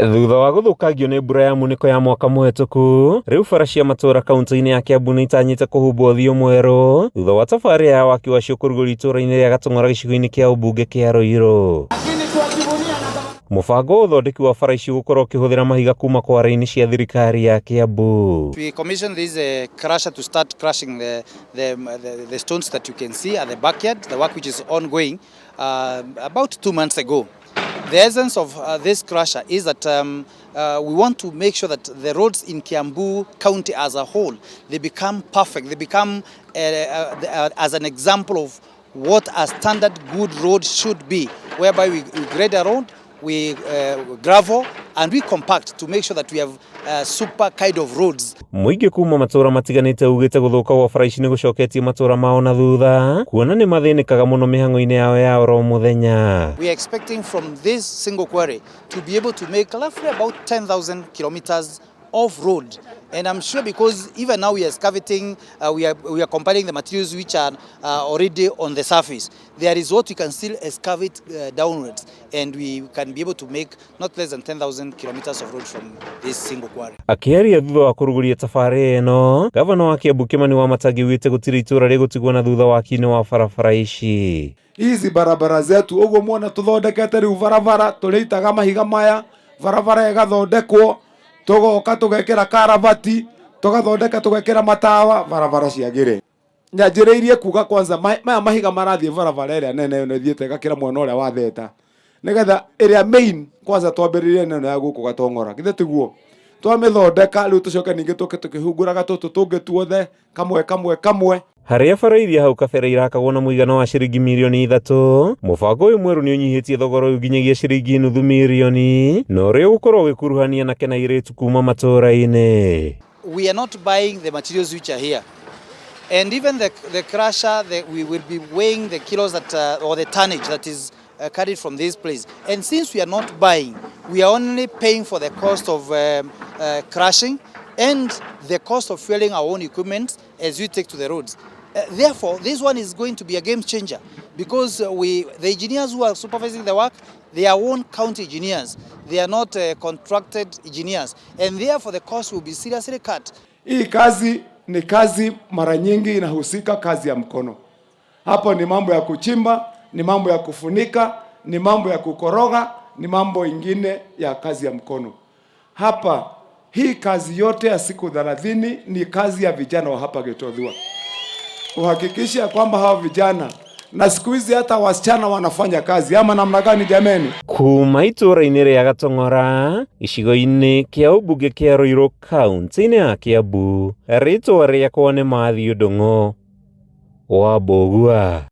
Thutha wa guthukagio ni mbura ya muniko ya mwaka muhituku, riu bara cia matura kaunti-ini ya Kiambu ni itanyite kuhumbwo uthio mweru thutha wa tabari ya waki wacio kurugura itura-ini ria Gatong'ora gicigo-ini kia ubunge kia Ruiru. Mubango uthondeki wa bara ici gukorwo ukihuthira mahiga kuma kware-ini cia thirikari ya Kiambu. We commissioned this crusher to start crushing the stones that you can see at the backyard, the work which is ongoing about 2 months ago. The essence of this crusher is that we want to make sure that the roads in Kiambu County as a whole, they become perfect. They become as an example of what a standard good road should be, whereby we grade a road, we gravel and we compact to make sure that we have super kind of roads. Muingi kuma matura matiganite ugite guthuka gwa bara ici ni gucoketie matura mao na thutha kuona ni mathinikaga muno mihango-ini yao ya oro muthenya. We are expecting from this single quarry to be able to make roughly about 10,000 kilometers of road, and I'm sure because even now we are excavating, we are comparing the materials which are already on the surface. There is what we can still excavate downwards, and we can be able to make not less than 10,000 kilometers of road from this single quarry. Akiaria thutha wa kuruguria tabari ino, gavana wa Kiambu Kimani Wamatangi wite gutiri itura rigutigwo na thutha waki-ini wa barabara ici. Hizi barabara zetu uguo muona tuthondekete riu barabara turitaga mahiga maya barabara igathondekwo tugoka tugekera karabati tugathondeka tugekera matawa barabara ciagire nyanjiriirie kuga kwanza maya mahiga marathie barabara iria nene no thiete gakira mwena uria wa theta nigetha iria main kwanza twambiririe nene ya guku Gatong'ora githe tiguo twamithondeka riu tucoke ningi tukihunguraga tutu tungi tuothe kamwe haria bara iria hau kabere irakagwo na muigana wa ciringi mirioni 3, mubango uyu mweru ni unyihitie thogora uyu nginyagia ciringi nuthu mirioni no ria gukorwo gikuruhania na kena iritu kuma matura-ini. We are not buying the materials which are here, and even the crusher, we will be weighing the kilos that or the tonnage that is carried from this place, and since we are not buying, we are only paying for the cost of crushing and the cost of fueling our own equipment as we take to the roads. Therefore, this one is going to be a game changer because the engineers who are supervising the work, they are own county engineers. They are not contracted engineers, and therefore the cost will be seriously cut. Hii kazi ni kazi mara nyingi inahusika kazi ya mkono. Hapo ni mambo ya kuchimba, ni mambo ya kufunika, ni mambo ya kukoroga, ni mambo ingine ya kazi ya mkono. Hapa hii kazi yote ya siku 30 ni kazi ya vijana wa hapa Gitodhua. Uhakikisha kwamba hawa vijana na siku hizi hata wasichana wanafanya kazi ama namna gani jameni? Kuma itura-ini ria Gatong'ora icigo-ini kia ubunge kia Ruiru kaunti-ini ya Kiambu, ritwa riakwa ni Mathew Ndung'u wa Mbugua.